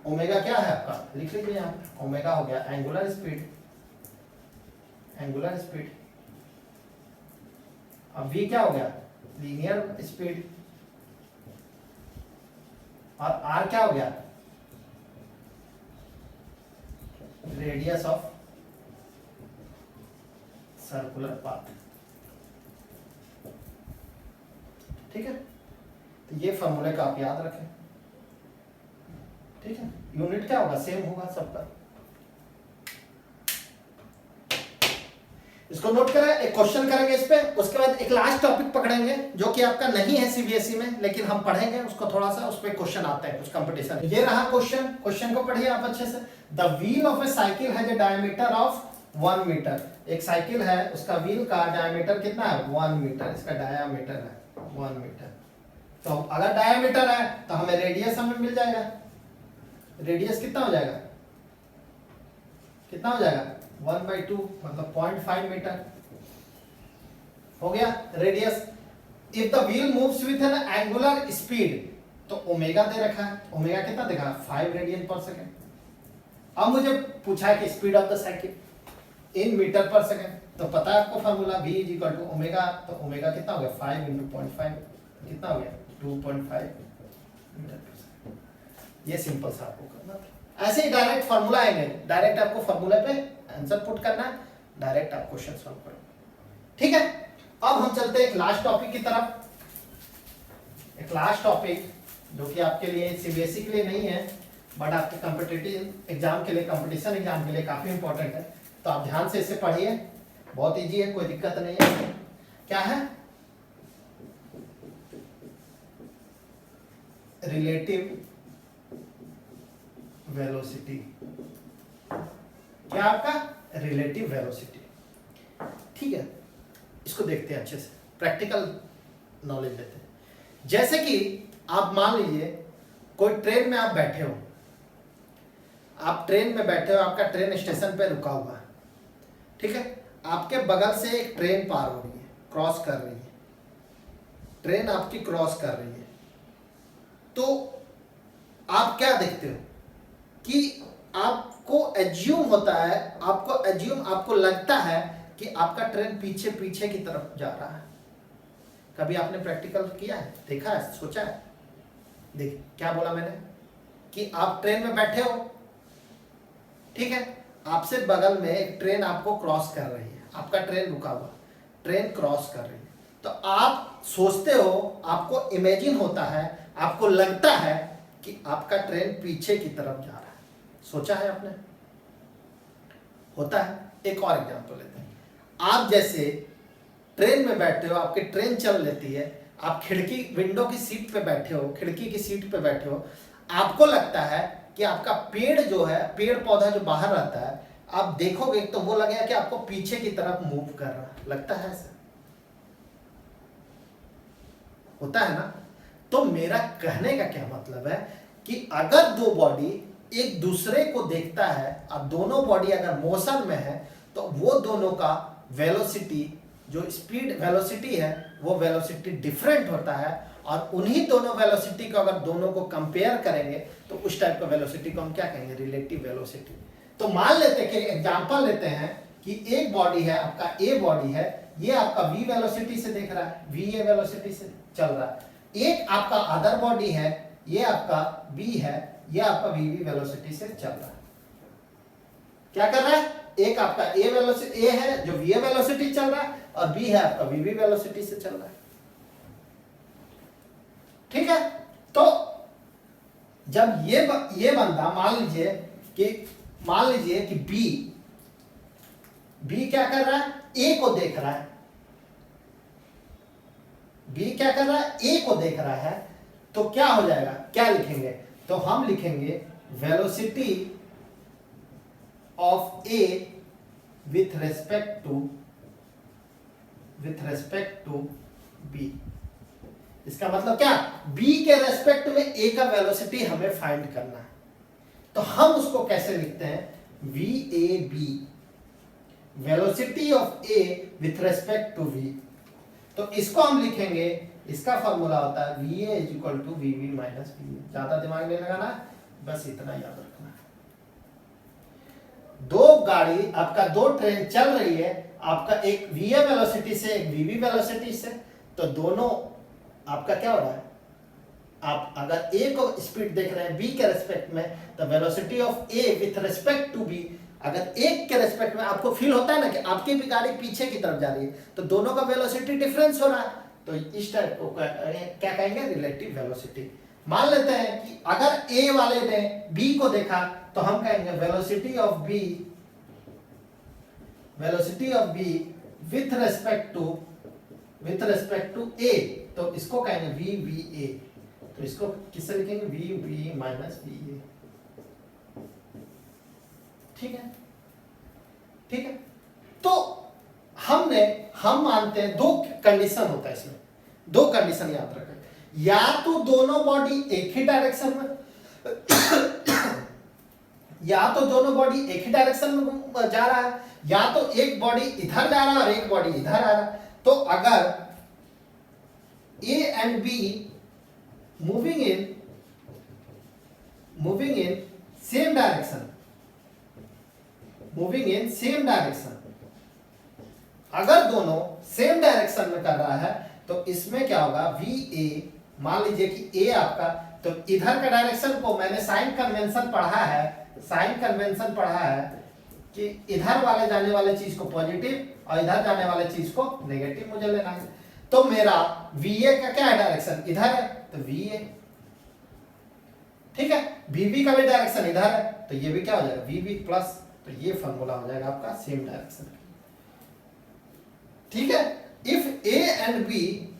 ओमेगा क्या है आपका, लिख लीजिए यहाँ पे, ओमेगा हो गया एंगुलर स्पीड। अब V क्या हो गया, लीनियर स्पीड। और R क्या हो गया, रेडियस ऑफ सर्कुलर पाथ। ठीक है, तो ये फॉर्मूले का आप याद रखें। ठीक है, यूनिट क्या होगा, सेम होगा सबका। इसको नोट करें, एक क्वेश्चन करेंगे इस पे, उसके बाद एक लास्ट टॉपिक पकड़ेंगे जो कि आपका नहीं है सीबीएसई में, लेकिन हम पढ़ेंगे उसको थोड़ा सा, उस पे क्वेश्चन आते हैं कुछ कंपटीशन। ये रहा क्वेश्चन, क्वेश्चन को पढ़िए आप अच्छे से। The wheel of a cycle has a diameter of 1 metre. एक साइकिल है, उसका व्हील का डायमीटर कितना है, 1 मीटर। इसका डायमीटर है 1 मीटर। तो अगर डायमीटर है तो हमें रेडियस हमें मिल जाएगा। रेडियस कितना हो जाएगा, कितना हो जाएगा, 1/2 मतलब 0.5 मीटर हो गया radius. If the wheel moves with an angular speed, तो ओमेगा दे रखा है, ओमेगा कितना देखा, 5 रेडियन पर सेकेंड। अब मुझे पूछा है कि speed of the cycle in metre per second, तो पता है आपको formula v is equal to omega. तो ओमेगा कितना हो गया, 5 × 0.5 कितना हो गया, 2.5 मीटर पर सेकेंड। ये सिंपल सा आपको करना था। ऐसे ही डायरेक्ट फॉर्मूला आएंगे, डायरेक्ट आपको फॉर्मूला पे आंसर पुट करना है, डायरेक्ट आप क्वेश्चन सॉल्व करो। ठीक है, अब हम चलते हैं एक लास्ट टॉपिक की तरफ। एक लास्ट टॉपिक जो कि आपके लिए सीबीएसई के लिए नहीं है, बट आपके कॉम्पिटिटिव एग्जाम के लिए, कंपटीशन एग्जाम के लिए काफी इंपॉर्टेंट है। तो आप ध्यान से इसे पढ़िए, बहुत इजी है, कोई दिक्कत नहीं है। क्या है, रिलेटिव वेलोसिटी। क्या आपका, रिलेटिव वेलोसिटी। ठीक है, इसको देखते हैं अच्छे से, प्रैक्टिकल नॉलेज लेते हैं। जैसे कि आप मान लीजिए कोई ट्रेन में आप बैठे हो, आप ट्रेन में बैठे हो, आपका ट्रेन स्टेशन पे रुका हुआ है। ठीक है, आपके बगल से एक ट्रेन पार हो रही है, क्रॉस कर रही है, ट्रेन आपकी क्रॉस कर रही है। तो आप क्या देखते हो कि आपको एज्यूम होता है, आपको लगता है कि आपका ट्रेन पीछे पीछे की तरफ जा रहा है। कभी आपने प्रैक्टिकल किया है, देखा है, सोचा है? देखिए क्या बोला मैंने, कि आप ट्रेन में बैठे हो, ठीक है, आपसे बगल में एक ट्रेन आपको क्रॉस कर रही है, आपका ट्रेन रुका हुआ, ट्रेन क्रॉस कर रही है। तो आप सोचते हो, आपको इमेजिन होता है, आपको लगता है कि आपका ट्रेन पीछे की तरफ जा रहा है। सोचा है आपने? होता है। एक और एग्जांपल लेते हैं। आप जैसे ट्रेन में बैठे हो, आपकी ट्रेन चल लेती है, आप खिड़की विंडो की सीट पे बैठे हो, खिड़की की सीट पे बैठे हो, आपको लगता है कि आपका पेड़ जो है, पेड़ पौधा जो बाहर रहता है, आप देखोगे तो वो लगेगा कि आपको पीछे की तरफ मूव कर रहा है। लगता है ऐसा? होता है ना? तो मेरा कहने का क्या मतलब है कि अगर दो बॉडी एक दूसरे को देखता है, अब दोनों बॉडी अगर मोशन में है, तो वो दोनों का वेलोसिटी, जो स्पीड वेलोसिटी है, वो वेलोसिटी डिफरेंट होता है। और उन्हीं दोनों वेलोसिटी को अगर दोनों को कंपेयर करेंगे तो उस टाइप का वेलोसिटी को हम क्या कहेंगे, रिलेटिव वेलोसिटी। तो मान लेते हैं कि एग्जांपल लेते हैं कि एक बॉडी है, आपका ए बॉडी है, ये आपका v वेलोसिटी से देख रहा है, v ए वेलोसिटी से चल रहा है। एक आपका अदर बॉडी है, ये आपका b है, ये आपका v वेलोसिटी से चल रहा है। क्या कर रहा है? एक आपका ए वेलोसिटी, ए है जो v वेलोसिटी चल रहा है, और b है आपका v वेलोसिटी से चल रहा है। ठीक है, तो जब ये बंदा मान लीजिए कि B क्या कर रहा है, A को देख रहा है, B क्या कर रहा है, A को देख रहा है, तो क्या हो जाएगा, क्या लिखेंगे? तो हम लिखेंगे velocity of A with respect to B। इसका मतलब क्या, B के रेस्पेक्ट में A का वेलोसिटी हमें फाइंड करना है। तो हम उसको कैसे लिखते हैं, VAB, velocity of A with respect to V। तो इसको हम लिखेंगे, इसका फॉर्मूला होता है VA is equal to VB minus VA। ज्यादा दिमाग नहीं लगाना है, बस इतना याद रखना है। दो गाड़ी, आपका दो ट्रेन चल रही है, आपका एक VA वेलोसिटी से, एक VB वेलोसिटी से, तो दोनों आपका क्या हो रहा है, आप अगर A को स्पीड देख रहे हैं B के रेस्पेक्ट में, तो velocity of A with respect to B अगर एक के रेस्पेक्ट में आपको फील होता है ना कि आपकी भी गाड़ी पीछे की तरफ जा रही है, तो दोनों का वेलोसिटी डिफरेंस हो रहा है, तो इस टाइप को क्या कहेंगे, रिलेटिव वेलोसिटी। मान लेते हैं कि अगर ए वाले ने बी को देखा, तो हम कहेंगे velocity of B with respect to A, तो इसको कहेंगे वी ए। तो इसको किससे लिखेंगे, वी माइनस वी ए। ठीक है। तो हम मानते हैं दो कंडीशन होता है इसमें, दो कंडीशन याद रखें, या तो दोनों बॉडी एक ही डायरेक्शन में जा रहा है, या तो एक बॉडी इधर जा रहा है और एक बॉडी इधर आ रहा है। तो अगर A and be moving in same direction, अगर दोनों सेम डायरेक्शन में कर रहा है, तो इसमें क्या होगा, वी ए, मान लीजिए कि ए आपका, तो इधर का डायरेक्शन को मैंने साइन कन्वेंशन पढ़ा है कि इधर वाले जाने वाले चीज को पॉजिटिव और इधर जाने वाले चीज को नेगेटिव मुझे लेना है। तो मेरा वी ए का क्या है, डायरेक्शन इधर है, तो वी ए। ठीक है, वीबी का भी डायरेक्शन इधर है, तो ये भी क्या हो जाएगा, वीबी प्लस, तो ये फॉर्मूला हो जाएगा आपका सेम डायरेक्शन। ठीक है, if A and be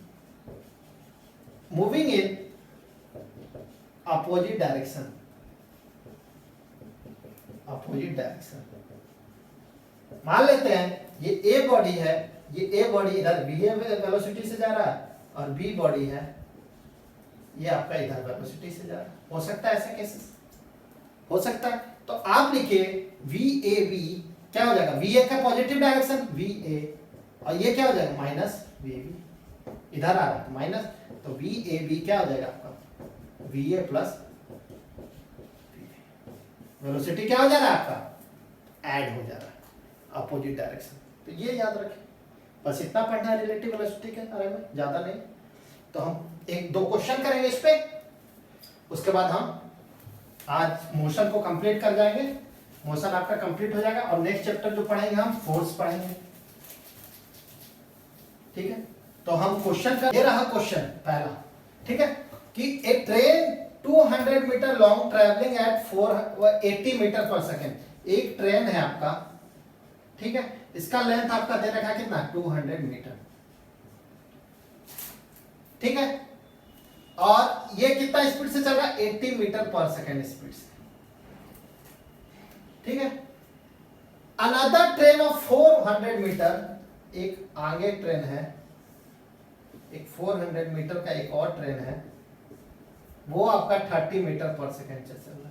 moving in opposite direction, मान लेते हैं ये ए बॉडी है, ये ए बॉडी इधर वी वेलोसिटी से जा रहा है, और बी बॉडी है ये आपका इधर वेलोसिटी से जा रहा है। हो सकता है ऐसे केसेस, हो सकता है। तो आप लिखिए वी ए बी, क्या हो जाएगा, वी ए का पॉजिटिव डायरेक्शन वी ए, और ये क्या हो जाएगा, माइनस वी बी, इधर आ रहा है माइनस, तो वी ए बी क्या हो जाएगा आपका, वी ए प्लस वेलोसिटी क्या हो जा रहा है आपका, ऐड हो जा रहा है अपोजिट डायरेक्शन। तो ये याद रखें, बस इतना पढ़ना है रिलेटिव वेलोसिटी के बारे में, ज्यादा नहीं। तो हम एक दो क्वेश्चन करेंगे इस पे, उसके बाद हम आज मोशन को कंप्लीट कर जाएंगे, मोशन आपका कंप्लीट हो जाएगा, और नेक्स्ट चैप्टर जो पढ़ेंगे हम फोर्स पढ़ेंगे। ठीक है, तो हम क्वेश्चन का, ये रहा क्वेश्चन पहला। ठीक है, कि a train 200 metre long travelling at 480 metre per second. एक ट्रेन है आपका, ठीक है, इसका लेंथ आपका दे रखा है कितना, 200 मीटर। ठीक है, और ये कितना स्पीड से चल रहा है, 80 मीटर पर सेकेंड स्पीड से। ठीक है, अनदर ट्रेन ऑफ 400 मीटर, एक आगे ट्रेन है, एक 400 मीटर का एक और ट्रेन है, वो आपका 30 मीटर पर सेकेंड चल रहा है।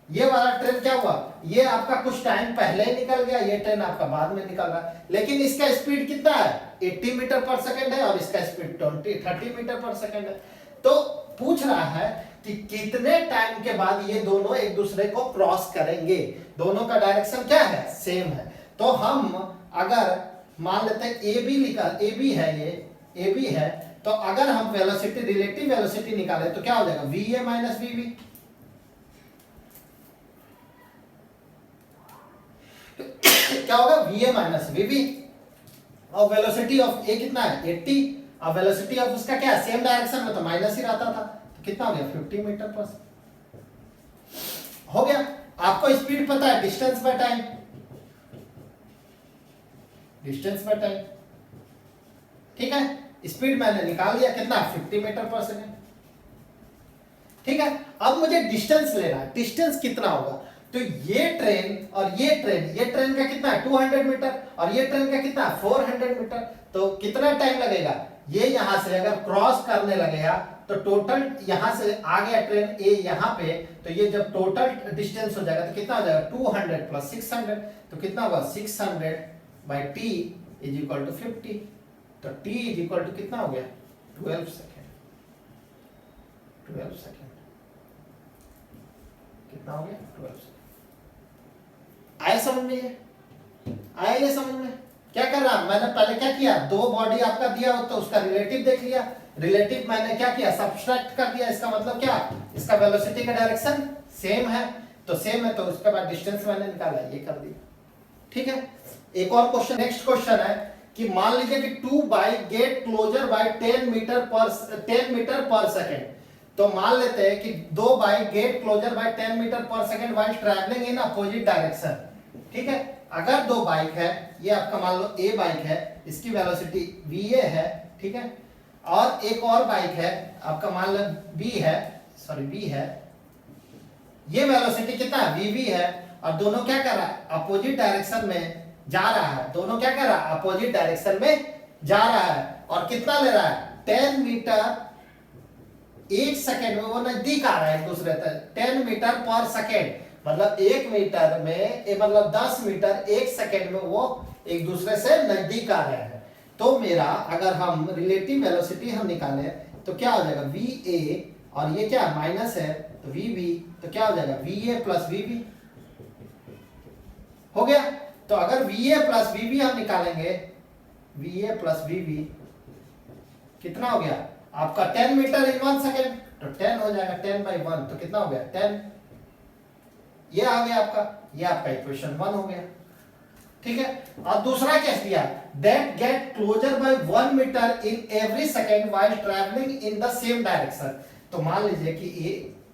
ये वाला ट्रेन क्या हुआ, ये आपका कुछ टाइम पहले निकल गया, ये ट्रेन आपका बाद में निकल रहा है, लेकिन इसका स्पीड कितना है, 80 मीटर पर सेकेंड है, और इसका स्पीड 30 मीटर पर सेकेंड है। तो पूछ रहा है कि कितने टाइम के बाद ये दोनों एक दूसरे को क्रॉस करेंगे, दोनों का डायरेक्शन क्या है, सेम है। तो हम अगर मान लेते हैं ए बी है, ये ए बी है, तो अगर हम वेलोसिटी, रिलेटिव वेलोसिटी निकाले तो क्या हो जाएगा, v a minus v b. क्या होगा, v a minus v b, और वेलोसिटी ऑफ ए कितना है, 80, और वेलोसिटी ऑफ उसका क्या है, सेम डायरेक्शन में तो माइनस ही रहता था, तो कितना हो गया, 50 मीटर पर हो गया। आपको स्पीड पता है, डिस्टेंस बाय टाइम, ठीक है, स्पीड मैंने निकाल दिया कितना, 50 मीटर पर सेकेंड। ठीक है, अब मुझे डिस्टेंस लेना है, डिस्टेंस कितना होगा, तो ये ट्रेन और ये ट्रेन का कितना है, 200 मीटर, और ये ट्रेन का कितना है, 400 मीटर। तो कितना टाइम लगेगा, ये यहां से अगर क्रॉस करने लगेगा, तो टोटल यहां से आ गया ट्रेन ए यहां पे, तो ये जब टोटल डिस्टेंस हो जाएगा तो कितना हो जाएगा, 200 प्लस 600, तो कितना होगा, 600 by t is equal to 50। तो t इज इक्वल टू कितना हो गया, 12 सेकेंड। कितना हो गया, 12 सेकेंड। आया समझ में, ये समझ में क्या कर रहा, मैंने पहले क्या किया, दो बॉडी आपका दिया हो तो उसका रिलेटिव देख लिया, रिलेटिव मैंने क्या किया, सब्सट्रैक्ट कर दिया। इसका मतलब क्या, इसका वेलोसिटी का डायरेक्शन सेम है, तो सेम है, तो उसके बाद डिस्टेंस मैंने निकाला, ये कर दिया। ठीक है, एक और क्वेश्चन, नेक्स्ट क्वेश्चन है कि मान लीजिए कि 2 bike get closer by 10 metre per second. तो मान लेते हैं कि 2 bike get closer by 10 metre per second while travelling in opposite direction. ठीक है, अगर 2 बाइक है, ये आपका मान लो ए बाइक है, इसकी वेलोसिटी va है, ठीक है, और एक और बाइक है आपका मान लो b है, ये वेलोसिटी कितना है, vv है, और दोनों क्या कर रहा है, अपोजिट डायरेक्शन में जा रहा है, दोनों क्या कर रहा है, अपोजिट डायरेक्शन में जा रहा है, और कितना ले रहा है, 10 मीटर 1 सेकेंड में, वो नजदीक आ रहा है एक दूसरे तक, 10 मीटर पर सेकेंड, मतलब 1 मीटर में मतलब 10 मीटर 1 सेकेंड में वो एक दूसरे से नजदीक आ रहे हैं। तो मेरा अगर हम रिलेटिव वेलोसिटी हम निकालें तो क्या हो जाएगा, va, और ये क्या माइनस है तो vb, तो क्या हो जाएगा, va प्लस vb हो गया। तो अगर va प्लस vb हम निकालेंगे, va प्लस vb कितना हो गया आपका 10 मीटर इन 1 सेकेंड, तो 10 हो जाएगा, 10/1, तो कितना हो गया 10, ये आ गया आपका, ये आपका इक्वेशन 1 हो गया। ठीक है, और दूसरा केस दिया, that get closer by 1 metre in every second while travelling in the same direction. तो मान लीजिए कि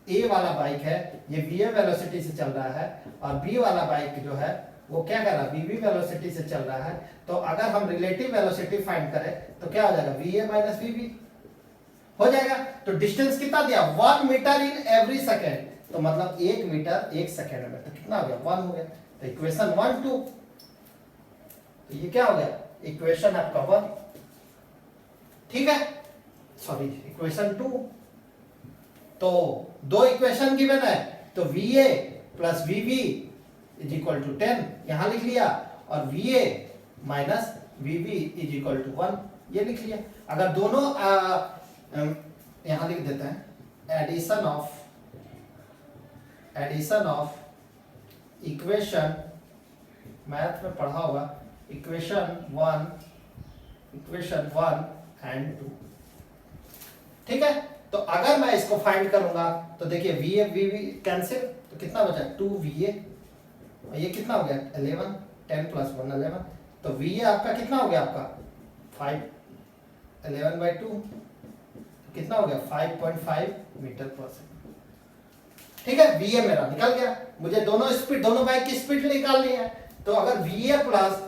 ए वाला बाइक है, ये va वेलोसिटी से चल रहा है, और b वाला बाइक जो है वो क्या कर रहा है, vb वेलोसिटी से चल रहा है। तो अगर हम रिलेटिव वेलोसिटी फाइंड करें तो क्या हो जाएगा, va माइनस vb हो जाएगा। तो डिस्टेंस कितना दिया, 1 मीटर इन एवरी सेकेंड, तो मतलब 1 मीटर 1 सेकेंड में, तो कितना हो गया, 1 हो गया। तो इक्वेशन 1 2, तो ये क्या हो गया, इक्वेशन आपका 1, ठीक है, सॉरी इक्वेशन 2। तो 2 इक्वेशन गिवन है, तो va plus vb is equal to 10 यहां लिख लिया, और va minus vb is equal to 1 ये लिख लिया। अगर दोनों यहां लिख देते हैं, एडिशन ऑफ इक्वेशन, मैथ में पढ़ा होगा, इक्वेशन 1 एंड 2, ठीक है। तो अगर मैं इसको फाइंड करूंगा तो देखिए va vb कैंसिल, तो कितना बचा 2va, और ये कितना हो गया 11, 10 प्लस 1 11, तो va आपका कितना हो गया आपका 5, 11/2 कितना हो गया 5.5 मीटर पर सेकेंड। ठीक है, va मेरा निकल गया, मुझे दोनों बाइक की स्पीड निकालनी है। तो अगर va प्लस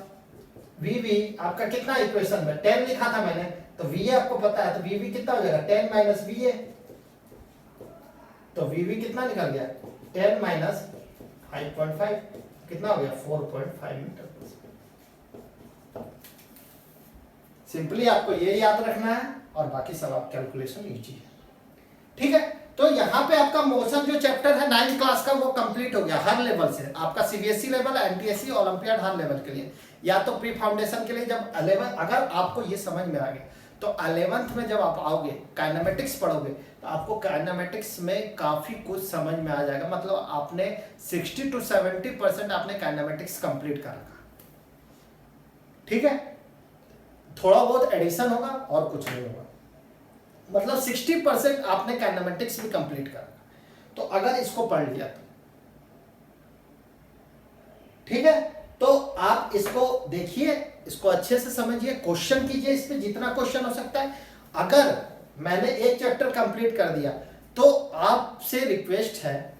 vb आपका कितना इक्वेशन में 10 लिखा था मैंने, तो va आपको पता है, तो vb कितना हो जाएगा 10 माइनस va, तो vb कितना निकल गया 10 माइनस 5.5, कितना हो गया 4.5 मीटर। सिंपली आपको ये याद रखना है और बाकी सब आप कैलकुलेशन लीजिए। ठीक है, तो यहाँ पे आपका मोशन जो चैप्टर है 9th क्लास का वो कंप्लीट हो गया हर लेवल से, आपका सीबीएसई लेवल, एनटीएससी, ओलंपियाड हर लेवल के लिए, या तो प्री फाउंडेशन के लिए जब 11, अगर आपको ये समझ में आ गया तो 11th में जब आप आओगे काइनेमेटिक्स पढ़ोगे तो आपको काइनेमेटिक्स में काफी कुछ समझ में आ जाएगा, मतलब आपने 60 to 70% आपने काइनेमेटिक्स कंप्लीट कर रखा। ठीक है, थोड़ा बहुत एडिशन होगा और कुछ नहीं होगा, मतलब 60% आपने काइनेमेटिक्स भी कंप्लीट कर रखा। तो अगर इसको पढ़ लिया तो ठीक है, तो आप इसको देखिए, इसको अच्छे से समझिए, क्वेश्चन कीजिए, इस पे जितना क्वेश्चन हो सकता है। अगर मैंने एक चैप्टर कंप्लीट कर दिया तो आपसे रिक्वेस्ट है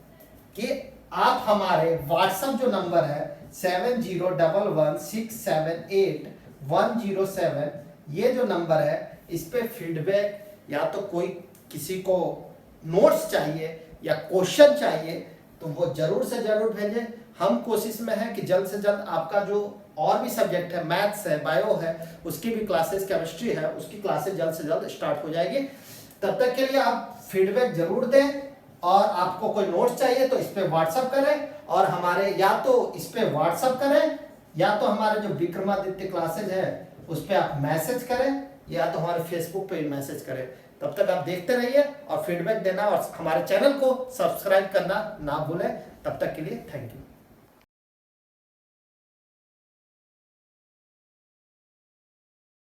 कि आप हमारे व्हाट्सएप जो नंबर है 7011678107, ये जो नंबर है इस पे फीडबैक, या तो कोई किसी को नोट्स चाहिए या क्वेश्चन चाहिए तो वो जरूर से जरूर भेजें। हम कोशिश में है कि जल्द से जल्द आपका जो और भी सब्जेक्ट है, मैथ्स है, बायो है, उसकी भी क्लासेस, केमिस्ट्री है, उसकी क्लासेस जल्द से जल्द स्टार्ट हो जाएगी। तब तक के लिए आप फीडबैक जरूर दें, और आपको कोई नोट्स चाहिए तो इस पे व्हाट्सएप करें, और हमारे या तो इस पे व्हाट्सएप करें, या तो हमारे जो विक्रमादित्य क्लासेज है उस पर आप मैसेज करें, या तो हमारे फेसबुक पे मैसेज करें। तब तक आप देखते रहिए और फीडबैक देना, और हमारे चैनल को सब्सक्राइब करना ना भूलें। तब तक के लिए थैंक यू।